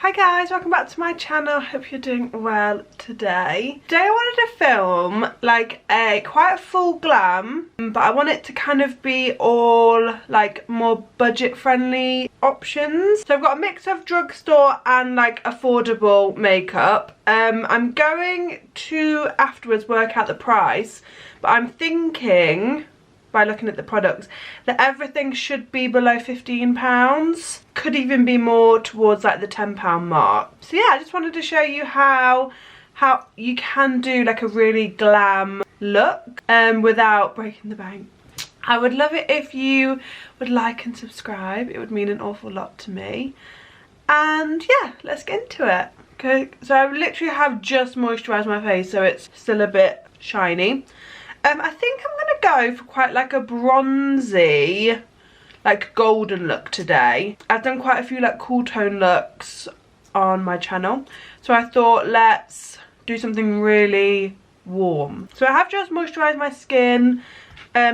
Hi guys, welcome back to my channel. Hope you're doing well today. Today I wanted to film like quite a full glam, but I want it to kind of be all like more budget friendly options. So I've got a mix of drugstore and like affordable makeup. I'm going to afterwards work out the price, but I'm thinking, by looking at the products, that everything should be below £15. Could even be more towards like the £10 mark. So yeah, I just wanted to show you how you can do like a really glam look without breaking the bank. I would love it if you would like and subscribe. It would mean an awful lot to me. And yeah, let's get into it. Okay, so I literally have just moisturised my face, so it's still a bit shiny. I think I'm gonna go for quite like a bronzy, like golden look today. I've done quite a few like cool tone looks on my channel, so I thought let's do something really warm. So I have just moisturised my skin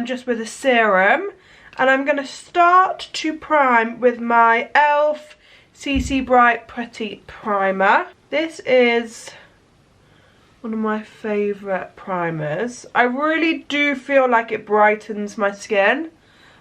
just with a serum, and I'm gonna start to prime with my e.l.f. CC Bright Putty Primer. This is one of my favourite primers. I really do feel like it brightens my skin.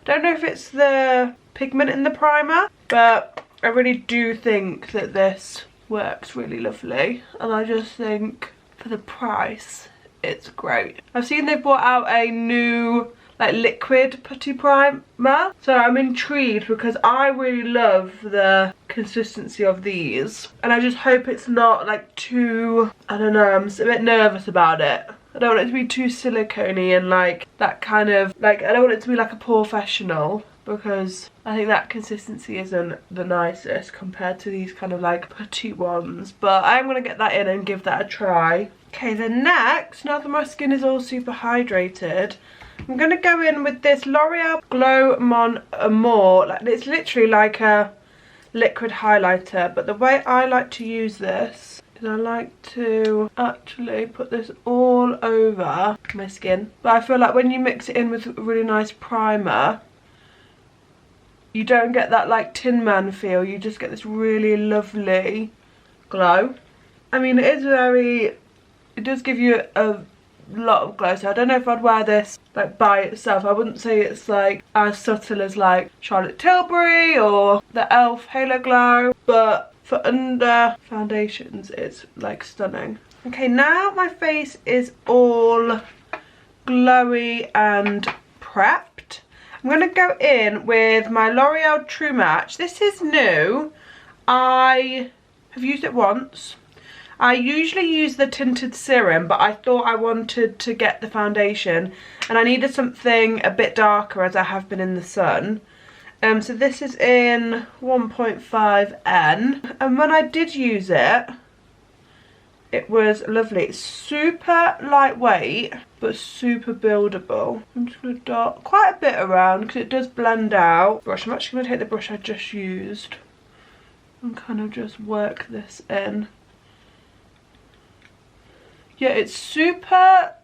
I don't know if it's the pigment in the primer, but I really do think that this works really lovely. And I just think for the price, it's great. I've seen they've brought out a new like liquid putty primer, so I'm intrigued because I really love the consistency of these, and I just hope it's not like too, I don't know, I'm a bit nervous about it. I don't want it to be too silicone-y and like that kind of like, I don't want it to be like a professional, because I think that consistency isn't the nicest compared to these kind of like putty ones. But I'm gonna get that in and give that a try. Okay, then next, now that my skin is all super hydrated, I'm going to go in with this L'Oreal Glow Mon Amour. Like, it's literally like a liquid highlighter, but the way I like to use this is I like to actually put this all over my skin. But I feel like when you mix it in with a really nice primer, you don't get that like Tin Man feel, you just get this really lovely glow. I mean, it does give you a lot of glow, so I don't know if I'd wear this like by itself. I wouldn't say it's like as subtle as like Charlotte Tilbury or the e.l.f. Halo Glow, but for under foundations it's like stunning. Okay, now my face is all glowy and prepped. I'm going to go in with my L'Oreal True Match. This is new. I have used it once. I usually use the tinted serum, but I thought I wanted to get the foundation and I needed something a bit darker as I have been in the sun. So this is in 1.5N, and when I did use it, it was lovely. It's super lightweight but super buildable. I'm just going to dot quite a bit around because it does blend out. I'm actually going to take the brush I just used and kind of just work this in. Yeah, it's super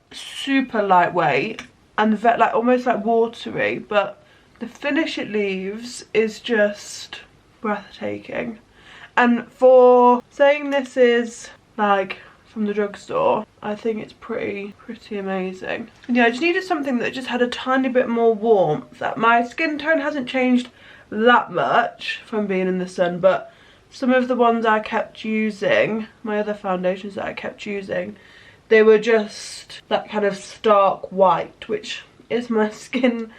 lightweight and like almost like watery, but the finish it leaves is just breathtaking. And for saying this is like from the drugstore, I think it's pretty amazing. And yeah, I just needed something that just had a tiny bit more warmth. That my skin tone hasn't changed that much from being in the sun, but some of the ones I kept using, my other foundations that I kept using, they were just that kind of stark white, which is my skin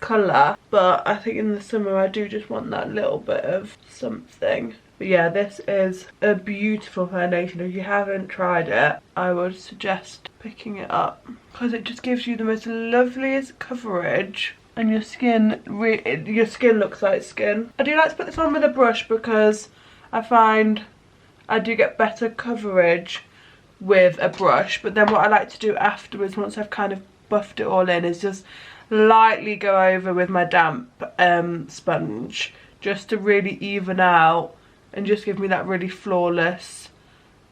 colour. But I think in the summer I do just want that little bit of something. But yeah, this is a beautiful foundation. If you haven't tried it, I would suggest picking it up, because it just gives you the most loveliest coverage, and your skin looks like skin. I do like to put this on with a brush because I find I do get better coverage with a brush, but then what I like to do afterwards, once I've kind of buffed it all in, is just lightly go over with my damp sponge, just to really even out and just give me that really flawless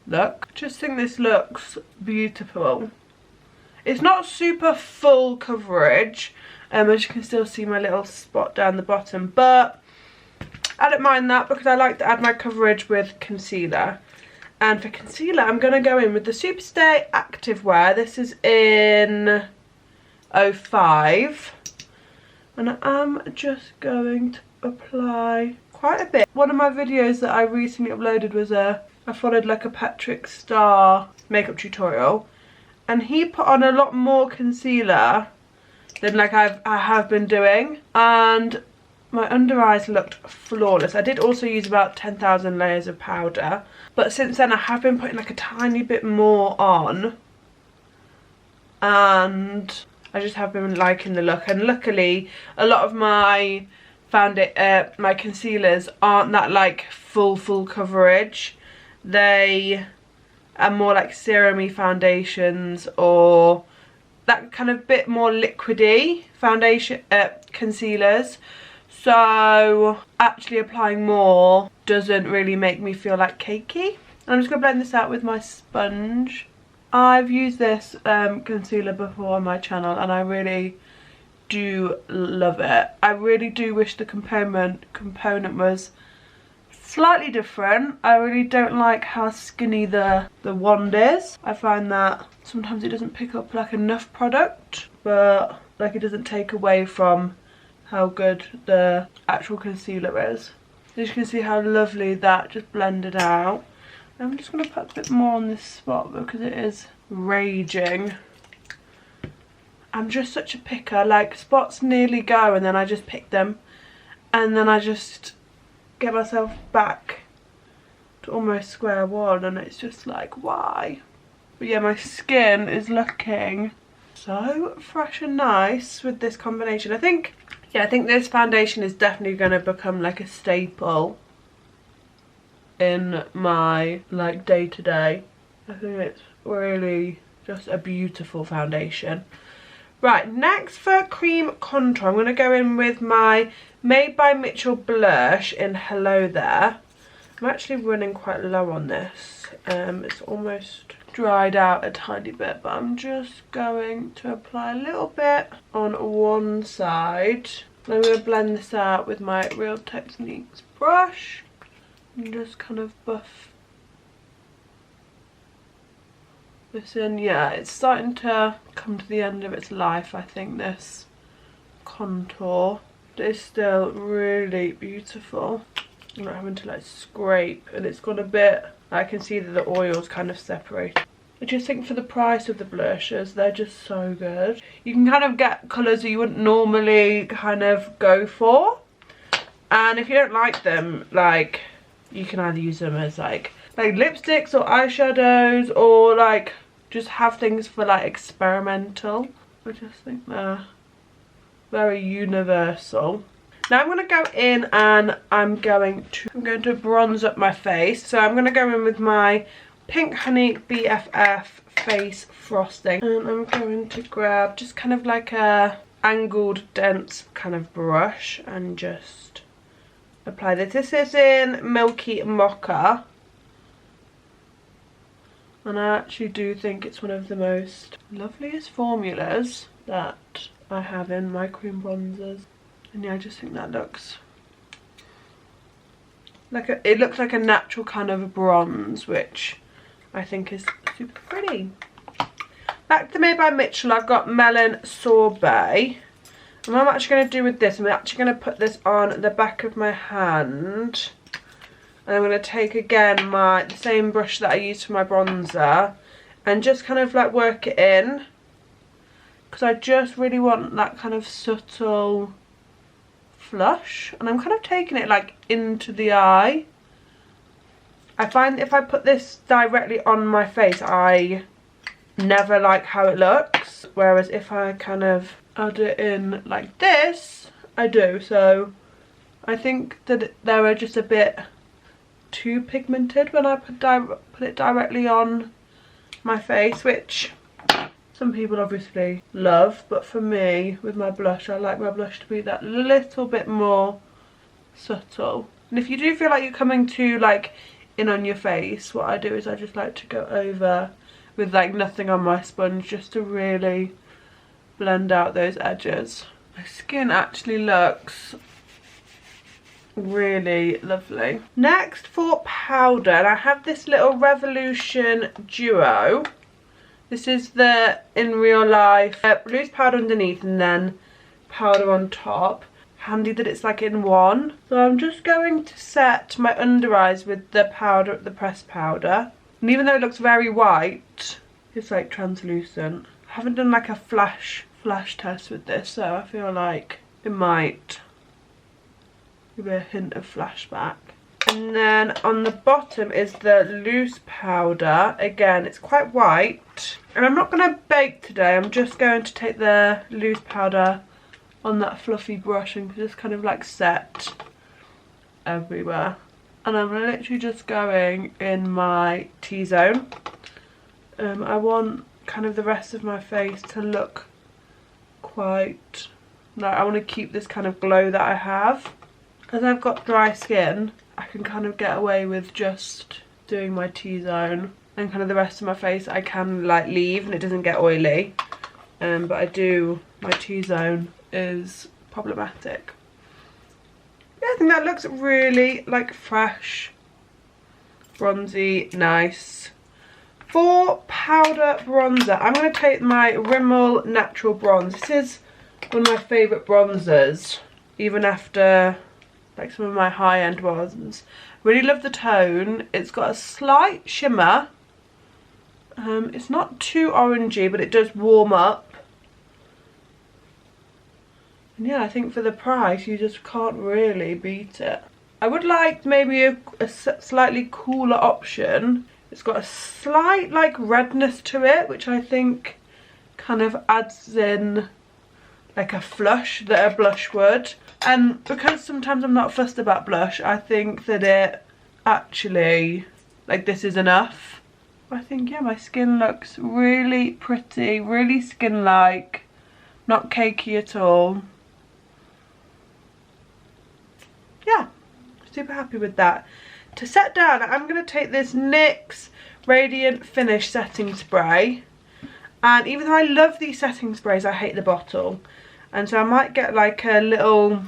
look. Just think this looks beautiful. It's not super full coverage, as you can still see my little spot down the bottom, but I don't mind that because I like to add my coverage with concealer. And for concealer, I'm going to go in with the Superstay Activewear. This is in 05. And I'm just going to apply quite a bit. One of my videos that I recently uploaded was I followed like a Patrick Star makeup tutorial. And he put on a lot more concealer than like I have been doing. And my under eyes looked flawless. I did also use about 10,000 layers of powder. But since then I have been putting like a tiny bit more on. And I just have been liking the look. And luckily a lot of my my concealers aren't that like full coverage. They are more like serum-y foundations or that kind of bit more liquidy foundation concealers. So actually applying more doesn't really make me feel like cakey. I'm just going to blend this out with my sponge. I've used this concealer before on my channel and I really do love it. I really do wish the component was slightly different. I really don't like how skinny the wand is. I find that sometimes it doesn't pick up like enough product, but like it doesn't take away from how good the actual concealer is. As you can see how lovely that just blended out. I'm just going to put a bit more on this spot because it is raging. I'm just such a picker, like spots nearly go and then I just pick them and then I just get myself back to almost square one and it's just like, why? But yeah, my skin is looking so fresh and nice with this combination. I think this foundation is definitely going to become like a staple in my like day-to-day. I think it's really just a beautiful foundation. Right, next for cream contour, I'm going to go in with my Made by Mitchell blush in Hello There. I'm actually running quite low on this. It's almost dried out a tiny bit, but I'm just going to apply a little bit on one side. I'm going to blend this out with my Real Techniques brush and just kind of buff this in. Yeah, it's starting to come to the end of its life, I think, this contour. It is still really beautiful. I'm not having to like scrape, and it's got a bit, I can see that the oil's kind of separated. I just think for the price of the blushes, they're just so good. You can kind of get colours that you wouldn't normally kind of go for. And if you don't like them, like, you can either use them as like lipsticks or eyeshadows, or like just have things for like experimental. I just think they're very universal. Now I'm going to go in and I'm going to bronze up my face. So I'm going to go in with my Pink Honey BFF face frosting, and I'm going to grab just kind of like a angled dense kind of brush and just apply this. This is in Milky Mocha, and I actually do think it's one of the most loveliest formulas that I have in my cream bronzers. And yeah, I just think that looks like it looks like a natural kind of bronze, which I think is super pretty. Back to Made by Mitchell, I've got Melon Sorbet. And what I'm actually going to do with this, I'm actually going to put this on the back of my hand. And I'm going to take again the same brush that I used for my bronzer and just kind of like work it in. Because I just really want that kind of subtle flush. And I'm kind of taking it like into the eye. I find if I put this directly on my face, I never like how it looks. Whereas if I kind of add it in like this, I do. So I think that they were just a bit too pigmented when I put it directly on my face, which some people obviously love. But for me, with my blush, I like my blush to be that little bit more subtle. And if you do feel like you're coming to like in on your face, what I do is I just like to go over with like nothing on my sponge just to really blend out those edges. My skin actually looks really lovely. Next for powder, and I have this little Revolution Duo. This is the in real life loose powder underneath and then powder on top. Handy that it's like in one. So I'm just going to set my under eyes with the powder, the pressed powder. And even though it looks very white, it's like translucent. I haven't done like a flash test with this, so I feel like it might give a hint of flashback. And then on the bottom is the loose powder. Again, it's quite white. And I'm not going to bake today. I'm just going to take the loose powder on that fluffy brush and just kind of like set everywhere. And I'm literally just going in my T-zone. I want kind of the rest of my face to look quite, like, I want to keep this kind of glow that I have. As I've got dry skin, I can kind of get away with just doing my T-zone, and kind of the rest of my face I can like leave and it doesn't get oily. But I do, my T-zone is problematic. Yeah, I think that looks really like fresh, bronzy, nice. For powder bronzer, I'm going to take my Rimmel Natural Bronze. This is one of my favourite bronzers, even after like some of my high-end ones. Really love the tone. It's got a slight shimmer. It's not too orangey, but it does warm up. And yeah, I think for the price, you just can't really beat it. I would like maybe a slightly cooler option. It's got a slight like redness to it, which I think kind of adds in like a flush that a blush would. And because sometimes I'm not fussed about blush, I think that it actually, like, this is enough. I think, yeah, my skin looks really pretty, really skin-like, not cakey at all. Yeah, super happy with that. To set down, I'm going to take this NYX Radiant Finish setting spray. And even though I love these setting sprays, I hate the bottle. And so I might get like a little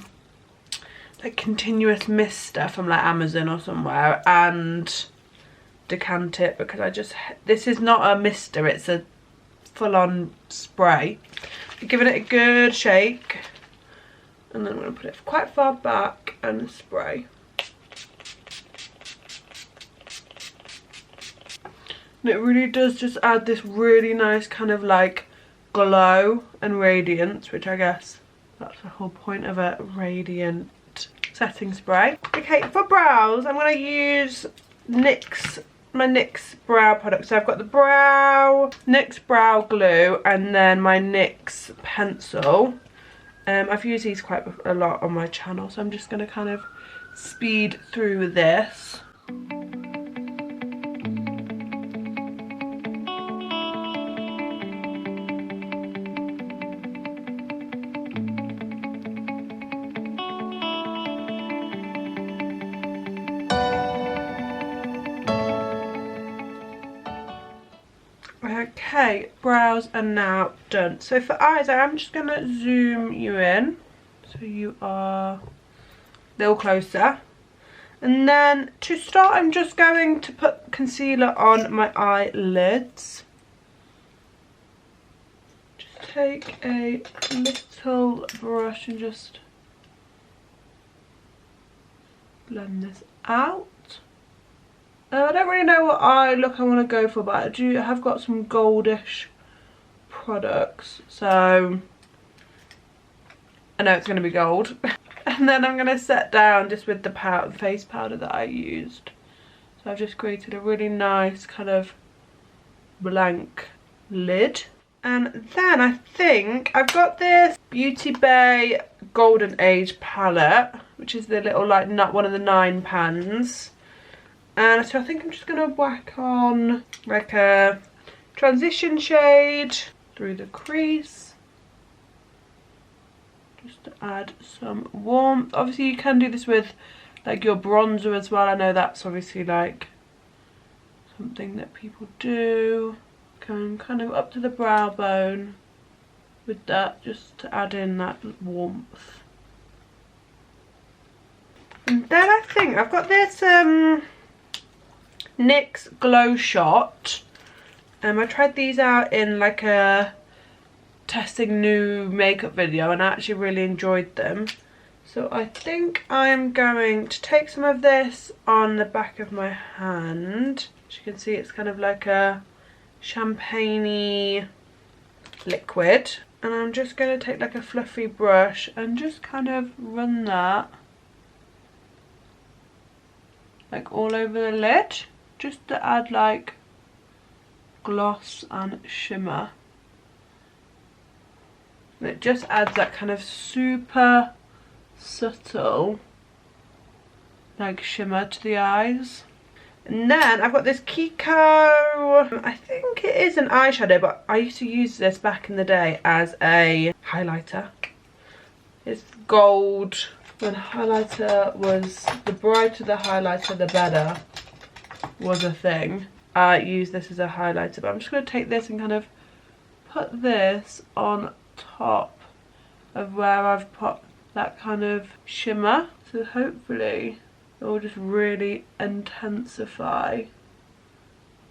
like continuous mister from like Amazon or somewhere and decant it, because I just, this is not a mister, it's a full-on spray. Giving it a good shake. And then I'm going to put it quite far back and spray. And it really does just add this really nice kind of like glow and radiance, which I guess that's the whole point of a radiant setting spray. Okay, for brows, I'm going to use NYX, my NYX brow product. So I've got the NYX brow glue and then my NYX pencil. I've used these quite a lot on my channel, so I'm just going to kind of speed through this. Okay, brows are now done. So for eyes, I am just going to zoom you in so you are a little closer. And then to start, I'm just going to put concealer on my eyelids. Just take a little brush and just blend this out. I don't really know what eye look I want to go for, but I have got some goldish products, so I know it's going to be gold. And then I'm going to set down just with the face powder that I used. So I've just created a really nice kind of blank lid. And then I think I've got this Beauty Bay Golden Age palette, which is the little like one of the 9 pans. And so I think I'm just going to whack on like a transition shade through the crease. Just to add some warmth. Obviously you can do this with like your bronzer as well. I know that's obviously like something that people do. Going kind of up to the brow bone with that, just to add in that warmth. And then I think I've got this NYX Glow Shot. I tried these out in like a testing new makeup video and I actually really enjoyed them. So I think I'm going to take some of this on the back of my hand. As you can see, it's kind of like a champagne-y liquid. And I'm just going to take like a fluffy brush and just kind of run that like all over the lid, just to add like gloss and shimmer. And it just adds that kind of super subtle like shimmer to the eyes. And then I've got this Kiko, I think it is an eyeshadow, but I used to use this back in the day as a highlighter. It's gold. When highlighter was, the brighter the highlighter the better was a thing. I use this as a highlighter, but I'm just going to take this and kind of put this on top of where I've put that kind of shimmer. So hopefully it will just really intensify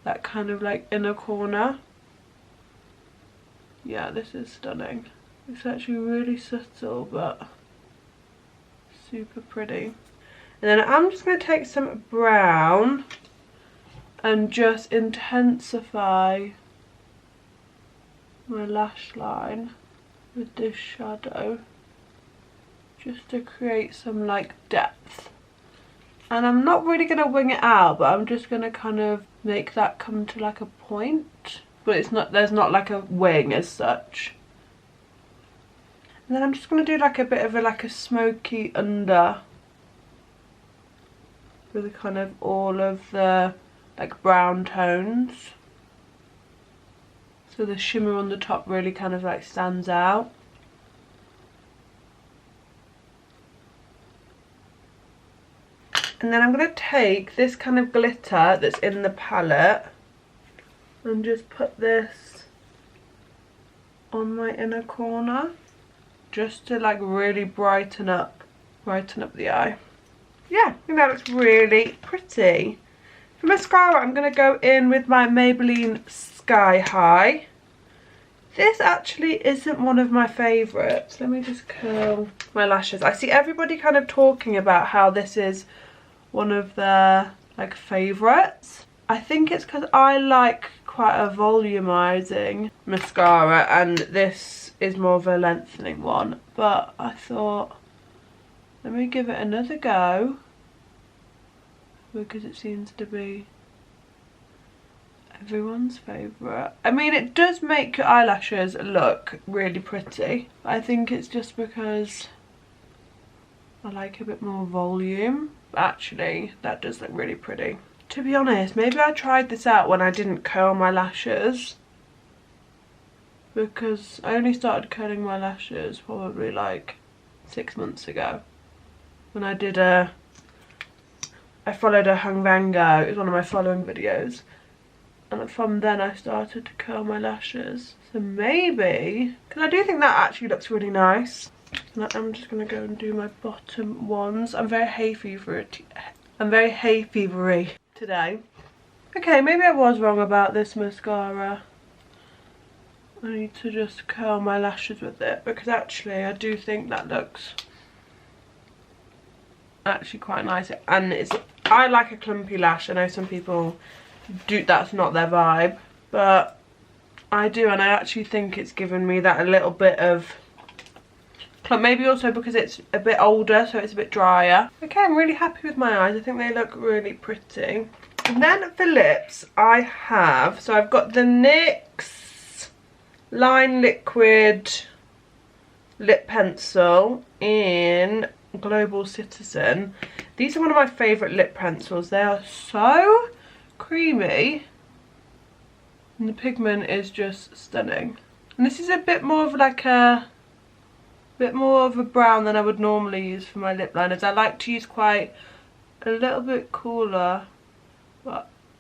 that kind of like inner corner. Yeah, this is stunning. It's actually really subtle but super pretty. And then I'm just going to take some brown and just intensify my lash line with this shadow, just to create some like depth. And I'm not really going to wing it out, but I'm just going to kind of make that come to like a point, but it's not, there's not like a wing as such. And then I'm just going to do like a bit of a like a smoky under with kind of all of the like brown tones, so the shimmer on the top really kind of like stands out. And then I'm going to take this kind of glitter that's in the palette and just put this on my inner corner, just to like really brighten up the eye. Yeah, I think that looks really pretty. For mascara, I'm going to go in with my Maybelline Sky High. This actually isn't one of my favourites. Let me just curl my lashes. I see everybody kind of talking about how this is one of their like favourites. I think it's because I like quite a volumizing mascara and this is more of a lengthening one, but I thought let me give it another go because it seems to be everyone's favourite. I mean, it does make your eyelashes look really pretty. I think it's just because I like a bit more volume. Actually, that does look really pretty. To be honest, maybe I tried this out when I didn't curl my lashes, because I only started curling my lashes probably like 6 months ago when I did I followed a Hung Van Gogh. It was one of my following videos, and from then I started to curl my lashes. So maybe, because I do think that actually looks really nice. And I'm just going to go and do my bottom ones. I'm very hay fevery today. Okay, maybe I was wrong about this mascara. I need to just curl my lashes with it, because actually I do think that looks actually quite nice. And I like a clumpy lash. I know some people do, that's not their vibe, but I do, and I actually think it's given me that a little bit of clump, maybe also because it's a bit older, so it's a bit drier. Okay, I'm really happy with my eyes. I think they look really pretty. And then for lips, I have, so I've got the NYX Line Liquid lip pencil in Global Citizen. These are one of my favourite lip pencils. They are so creamy and the pigment is just stunning. And this is a bit more of like a brown than I would normally use for my lip liners. I like to use quite a little bit cooler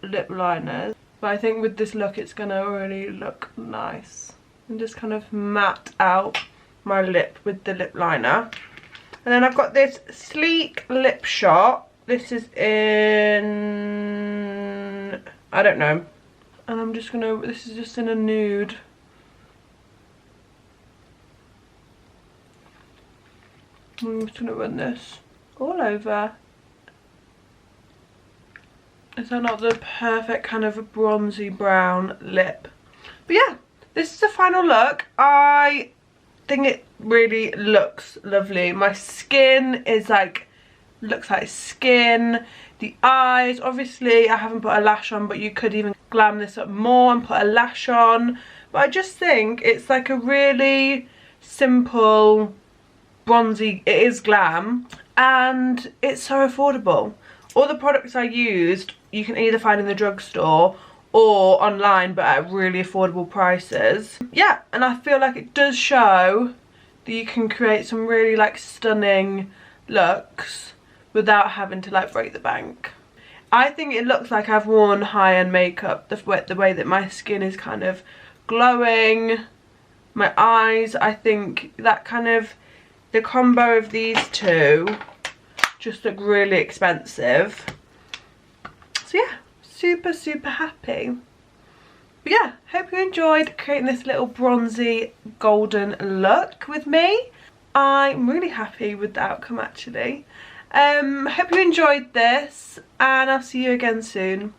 lip liners, but I think with this look it's gonna really look nice and just kind of matte out my lip with the lip liner. And then I've got this Sleek Lip Shot. This is in, I don't know. And I'm just gonna, this is just in a nude. I'm just gonna run this all over. Is that not the perfect kind of a bronzy brown lip? But yeah, this is the final look. I think it really looks lovely. My skin is like, looks like skin. The eyes, obviously I haven't put a lash on, but you could even glam this up more and put a lash on. But I just think it's like a really simple bronzy, it is glam, and it's so affordable. All the products I used you can either find in the drugstore or online, but at really affordable prices. Yeah, and I feel like it does show that you can create some really like stunning looks without having to like break the bank. I think it looks like I've worn high-end makeup, the way that my skin is kind of glowing. My eyes, I think that kind of, the combo of these two just look really expensive. So yeah, super happy. But yeah, hope you enjoyed creating this little bronzy golden look with me. I'm really happy with the outcome actually. Hope you enjoyed this, and I'll see you again soon.